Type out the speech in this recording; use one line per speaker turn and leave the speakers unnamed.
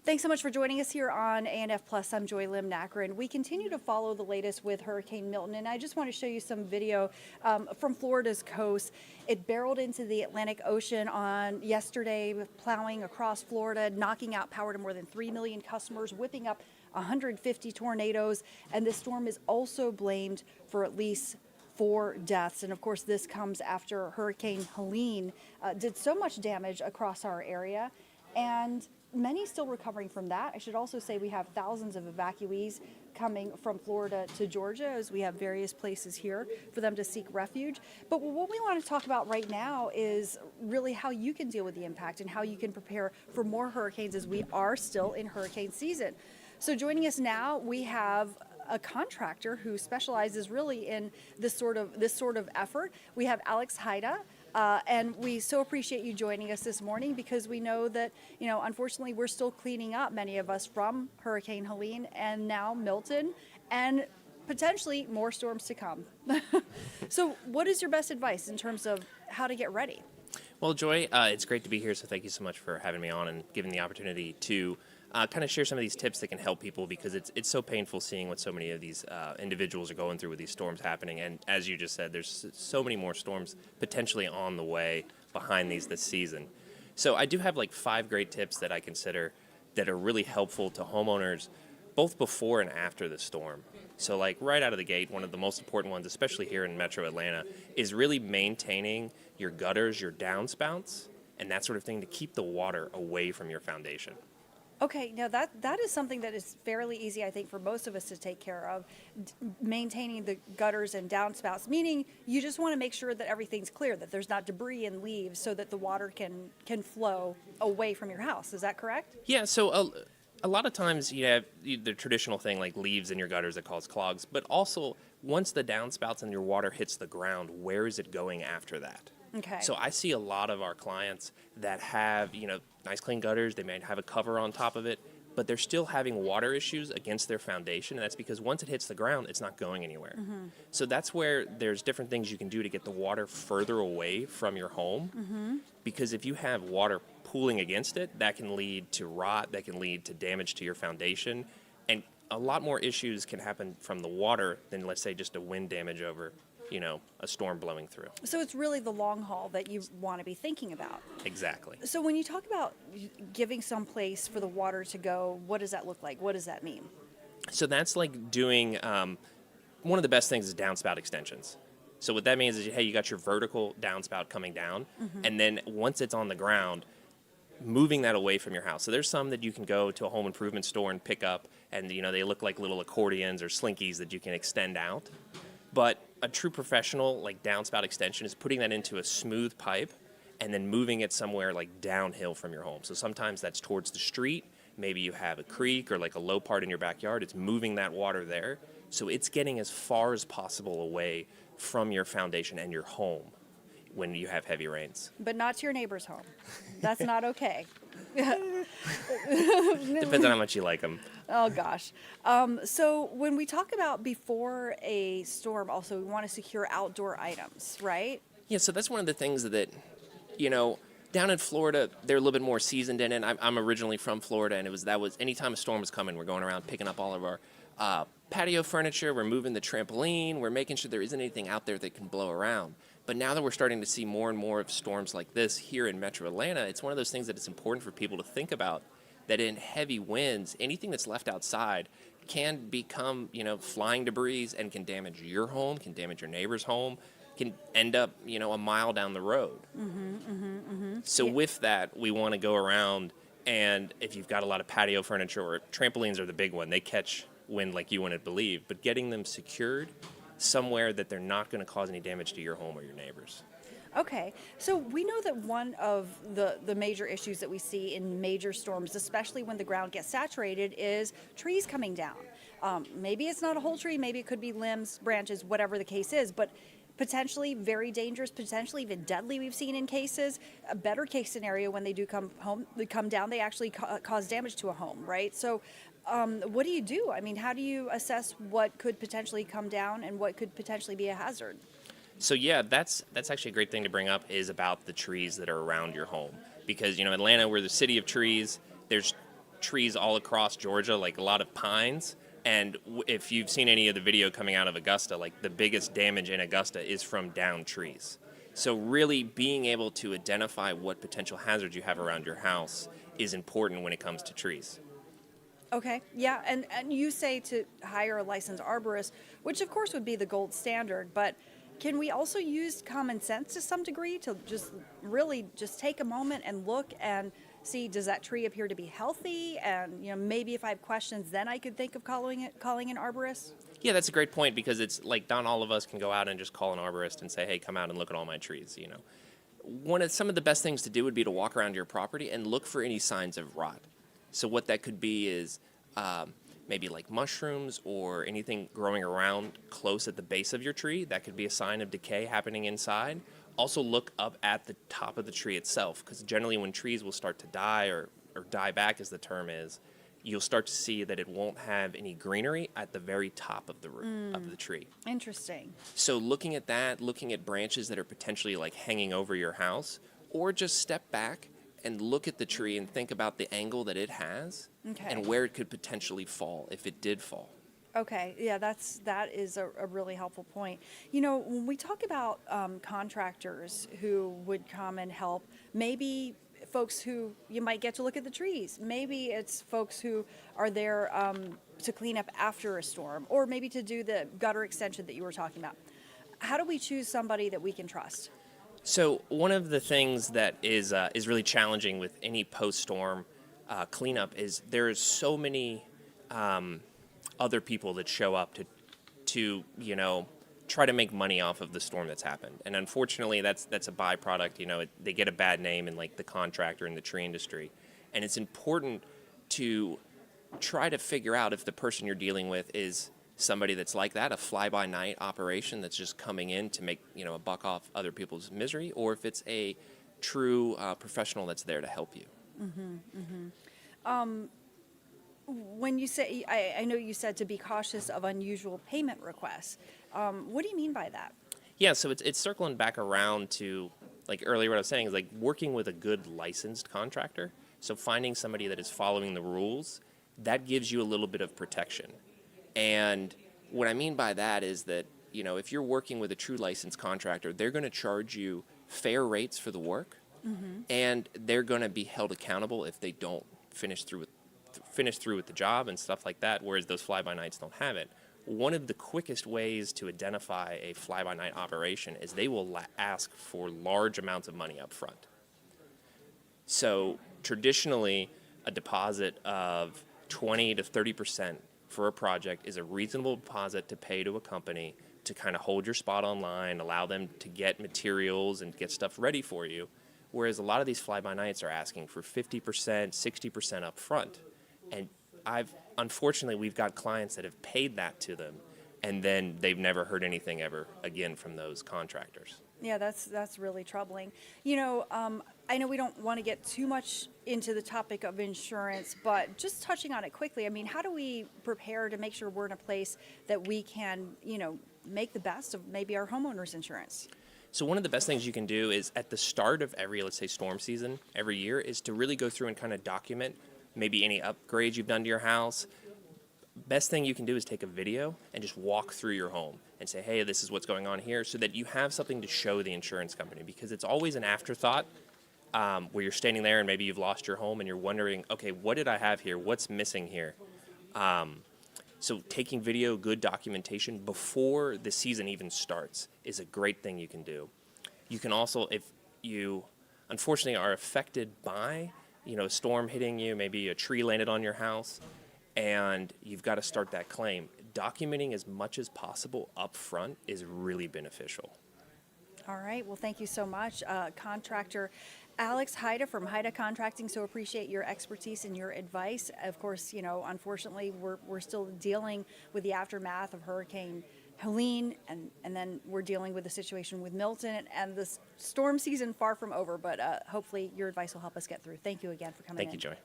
Thanks so much for joining us here on ANF Plus. I'm Joy Lim-Nakrin. We continue to follow the latest with Hurricane Milton, and I just want to show you some video from Florida's coast. It barreled into the Atlantic Ocean on yesterday, plowing across Florida, knocking out power to more than 3 million customers, whipping up 150 tornadoes, and this storm is also blamed for at least 4 deaths. And of course, this comes after Hurricane Helene did so much damage across our area, and many still recovering from that. I should also say we have thousands of evacuees coming from Florida to Georgia, as we have various places here for them to seek refuge. But what we want to talk about right now is really how you can deal with the impact and how you can prepare for more hurricanes, as we are still in hurricane season. So joining us now, we have a contractor who specializes really in this sort of effort. We have Alex Heide. And we so appreciate you joining us this morning, because we know that, unfortunately, we're still cleaning up, many of us, from Hurricane Helene and now Milton, and potentially more storms to come. So what is your best advice in terms of how to get ready?
Well, Joy, it's great to be here, so thank you so much for having me on and giving the opportunity to kind of share some of these tips that can help people, because it's so painful seeing what so many of these individuals are going through with these storms happening. And as you just said, there's so many more storms potentially on the way behind these this season. So I do have like 5 great tips that I consider that are really helpful to homeowners, both before and after the storm. So like right out of the gate, one of the most important ones, especially here in Metro Atlanta, is really maintaining your gutters, your downspouts, and that sort of thing to keep the water away from your foundation.
Okay, now that is something that is fairly easy, I think, for most of us to take care of, maintaining the gutters and downspouts, meaning you just want to make sure that everything's clear, that there's not debris and leaves, so that the water can flow away from your house. Is that correct?
Yeah, so a lot of times you have the traditional thing like leaves in your gutters that cause clogs, but also once the downspouts and your water hits the ground, where is it going after that?
Okay.
So I see a lot of our clients that have, nice clean gutters. They may have a cover on top of it, but they're still having water issues against their foundation. And that's because once it hits the ground, it's not going anywhere. Mm-hmm. So that's where there's different things you can do to get the water further away from your home. Mm-hmm. Because if you have water pooling against it, that can lead to rot, that can lead to damage to your foundation. And a lot more issues can happen from the water than, let's say, just a wind damage over a storm blowing through.
So it's really the long haul that you want to be thinking about.
Exactly.
So when you talk about giving some place for the water to go, what does that look like? What does that mean?
So that's like doing, one of the best things is downspout extensions. So what that means is, hey, you got your vertical downspout coming down, mm-hmm. and then once it's on the ground, moving that away from your house. So there's some that you can go to a home improvement store and pick up, and they look like little accordions or slinkies that you can extend out. But a true professional like downspout extension is putting that into a smooth pipe and then moving it somewhere like downhill from your home. So sometimes that's towards the street. Maybe you have a creek or like a low part in your backyard. It's moving that water there. So it's getting as far as possible away from your foundation and your home when you have heavy rains.
But not to your neighbor's home. That's not okay.
Depends on how much you like them.
Oh, gosh. So when we talk about before a storm, also, we want to secure outdoor items, right?
Yeah, so that's one of the things that, down in Florida, they're a little bit more seasoned in it. I'm originally from Florida, and that was anytime a storm was coming, we're going around picking up all of our patio furniture, we're moving the trampoline, we're making sure there isn't anything out there that can blow around. But now that we're starting to see more and more of storms like this here in Metro Atlanta, it's one of those things that it's important for people to think about, that in heavy winds, anything that's left outside can become, flying debris and can damage your home, can damage your neighbor's home, can end up, a mile down the road. Mm-hmm, mm-hmm, mm-hmm. So with that, we want to go around, and if you've got a lot of patio furniture, or trampolines are the big one, they catch wind like you wouldn't believe, but getting them secured somewhere that they're not going to cause any damage to your home or your neighbors.
Okay, so we know that one of the major issues that we see in major storms, especially when the ground gets saturated, is trees coming down. Maybe it's not a whole tree, maybe it could be limbs, branches, whatever the case is, but potentially very dangerous, potentially even deadly, we've seen in cases. A better case scenario, when they do come down, they actually cause damage to a home, right? So what do you do? I mean, how do you assess what could potentially come down and what could potentially be a hazard?
So yeah, that's actually a great thing to bring up, is about the trees that are around your home. Because, Atlanta, we're the city of trees. There's trees all across Georgia, like a lot of pines. And if you've seen any of the video coming out of Augusta, like the biggest damage in Augusta is from downed trees. So really being able to identify what potential hazards you have around your house is important when it comes to trees.
Okay, yeah, and you say to hire a licensed arborist, which of course would be the gold standard, but can we also use common sense to some degree to just really just take a moment and look and see, does that tree appear to be healthy? And maybe if I have questions, then I could think of calling an arborist.
Yeah, that's a great point, because it's like not all of us can go out and just call an arborist and say, hey, come out and look at all my trees. Some of the best things to do would be to walk around your property and look for any signs of rot. So what that could be is maybe like mushrooms or anything growing around close at the base of your tree. That could be a sign of decay happening inside. Also look up at the top of the tree itself, because generally when trees will start to die or die back, as the term is, you'll start to see that it won't have any greenery at the very top of the root of the tree.
Interesting.
So looking at that, looking at branches that are potentially like hanging over your house, or just step back and look at the tree and think about the angle that it has and where it could potentially fall if it did fall.
Okay, yeah, that is a really helpful point. When we talk about contractors who would come and help, maybe folks who you might get to look at the trees. Maybe it's folks who are there to clean up after a storm, or maybe to do the gutter extension that you were talking about. How do we choose somebody that we can trust?
So one of the things that is really challenging with any post-storm cleanup is there's so many other people that show up to try to make money off of the storm that's happened. And unfortunately, that's a byproduct. They get a bad name in like the contractor and the tree industry. And it's important to try to figure out if the person you're dealing with is somebody that's like that, a fly-by-night operation that's just coming in to make a buck off other people's misery, or if it's a true professional that's there to help you.
When you say, I know you said to be cautious of unusual payment requests. What do you mean by that?
Yeah, so it's circling back around to, like earlier what I was saying, is like working with a good licensed contractor. So finding somebody that is following the rules, that gives you a little bit of protection. And what I mean by that is that, if you're working with a true licensed contractor, they're going to charge you fair rates for the work, and they're going to be held accountable if they don't finish through with the job and stuff like that, whereas those fly-by-nights don't have it. One of the quickest ways to identify a fly-by-night operation is they will ask for large amounts of money up front. So traditionally, a deposit of 20 to 30% for a project is a reasonable deposit to pay to a company to kind of hold your spot online, allow them to get materials and get stuff ready for you, whereas a lot of these fly-by-nights are asking for 50%, 60% up front. And unfortunately, we've got clients that have paid that to them, and then they've never heard anything ever again from those contractors.
Yeah, that's really troubling. I know we don't want to get too much into the topic of insurance, but just touching on it quickly, I mean, how do we prepare to make sure we're in a place that we can, make the best of maybe our homeowners insurance?
So one of the best things you can do is at the start of every, let's say, storm season every year, is to really go through and kind of document maybe any upgrades you've done to your house. Best thing you can do is take a video and just walk through your home and say, hey, this is what's going on here, so that you have something to show the insurance company, because it's always an afterthought where you're standing there and maybe you've lost your home and you're wondering, okay, what did I have here? What's missing here? So taking video, good documentation before the season even starts is a great thing you can do. You can also, if you unfortunately are affected by a storm hitting you, maybe a tree landed on your house, and you've got to start that claim, documenting as much as possible up front is really beneficial.
All right. Well, thank you so much. Contractor Alex Heide from Haida Contracting. So appreciate your expertise and your advice. Of course, unfortunately, we're still dealing with the aftermath of Hurricane Helene, and then we're dealing with the situation with Milton, and the storm season far from over, but hopefully your advice will help us get through. Thank you again for coming in.
Thank you, Joy.